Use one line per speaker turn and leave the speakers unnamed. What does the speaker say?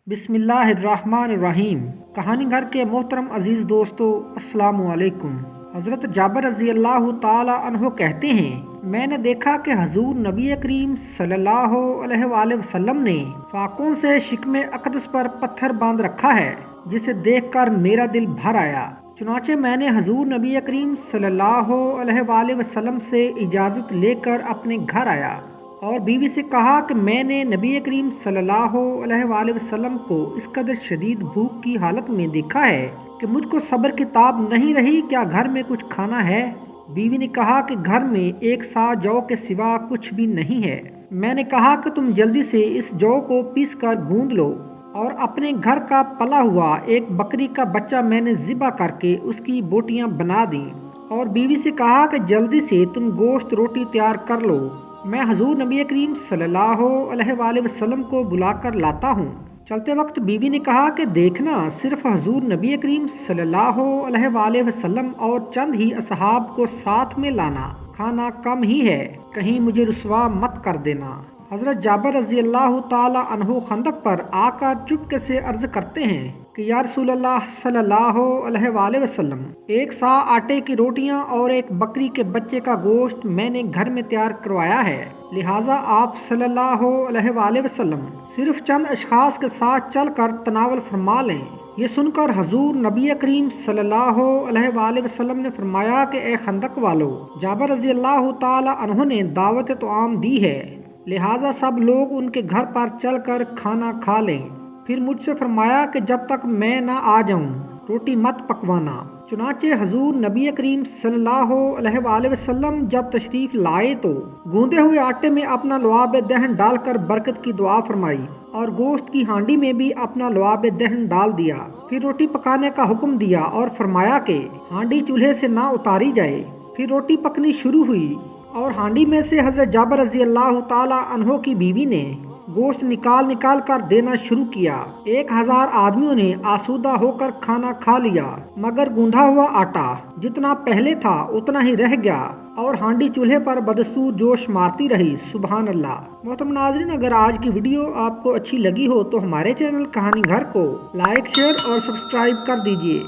بسم اللہ الرحمن الرحیم۔ کہانی گھر کے محترم عزیز دوستو، السلام علیکم۔ حضرت جابر رضی اللہ تعالی عنہ کہتے ہیں، میں نے دیکھا کہ حضور نبی کریم صلی اللہ علیہ وآلہ وسلم نے فاقوں سے شکم اقدس پر پتھر باندھ رکھا ہے، جسے دیکھ کر میرا دل بھر آیا۔ چنانچہ میں نے حضور نبی کریم صلی اللہ علیہ وآلہ وسلم سے اجازت لے کر اپنے گھر آیا اور بیوی سے کہا کہ میں نے نبی کریم صلی اللہ علیہ وآلہ وسلم کو اس قدر شدید بھوک کی حالت میں دیکھا ہے کہ مجھ کو صبر کی تاب نہیں رہی، کیا گھر میں کچھ کھانا ہے؟ بیوی نے کہا کہ گھر میں ایک سا جو کے سوا کچھ بھی نہیں ہے۔ میں نے کہا کہ تم جلدی سے اس جو کو پیس کر گوندھ لو، اور اپنے گھر کا پلا ہوا ایک بکری کا بچہ میں نے ذبح کر کے اس کی بوٹیاں بنا دیں، اور بیوی سے کہا کہ جلدی سے تم گوشت روٹی تیار کر لو، میں حضور نبی کریم صلی اللہ علیہ وآلہ وسلم کو بلا کر لاتا ہوں۔ چلتے وقت بیوی نے کہا کہ دیکھنا، صرف حضور نبی کریم صلی اللہ علیہ وآلہ وسلم اور چند ہی اصحاب کو ساتھ میں لانا، کھانا کم ہی ہے، کہیں مجھے رسوا مت کر دینا۔ حضرت جابر رضی اللہ تعالی عنہ خندق پر آ کر چپکے سے عرض کرتے ہیں کہ یا رسول اللہ صلی اللہ علیہ وآلہ وسلم، ایک سا آٹے کی روٹیاں اور ایک بکری کے بچے کا گوشت میں نے گھر میں تیار کروایا ہے، لہٰذا آپ صلی اللہ علیہ وآلہ وسلم صرف چند اشخاص کے ساتھ چل کر تناول فرما لیں۔ یہ سن کر حضور نبی کریم صلی اللہ علیہ وآلہ وسلم نے فرمایا کہ اے خندق والو، جابر رضی اللہ تعالی عنہ نے دعوت طعام دی ہے، لہٰذا سب لوگ ان کے گھر پر چل کر کھانا کھا لیں۔ پھر مجھ سے فرمایا کہ جب تک میں نہ آ جاؤں روٹی مت پکوانا۔ چنانچہ حضور نبی کریم صلی اللہ علیہ وآلہ وسلم جب تشریف لائے تو گوندے ہوئے آٹے میں اپنا لعاب دہن ڈال کر برکت کی دعا فرمائی، اور گوشت کی ہانڈی میں بھی اپنا لعاب دہن ڈال دیا۔ پھر روٹی پکانے کا حکم دیا اور فرمایا کہ ہانڈی چولہے سے نہ اتاری جائے۔ پھر روٹی پکنی شروع ہوئی اور ہانڈی میں سے حضرت جابر رضی اللہ تعالی عنہ کی بیوی نے گوشت نکال کر دینا شروع کیا۔ 1000 آدمیوں نے آسودہ ہو کر کھانا کھا لیا، مگر گوندھا ہوا آٹا جتنا پہلے تھا اتنا ہی رہ گیا، اور ہانڈی چولہے پر بدستور جوش مارتی رہی۔ سبحان اللہ۔ محترم ناظرین، اگر آج کی ویڈیو آپ کو اچھی لگی ہو تو ہمارے چینل کہانی گھر کو لائک، شیئر اور سبسکرائب کر دیجیے۔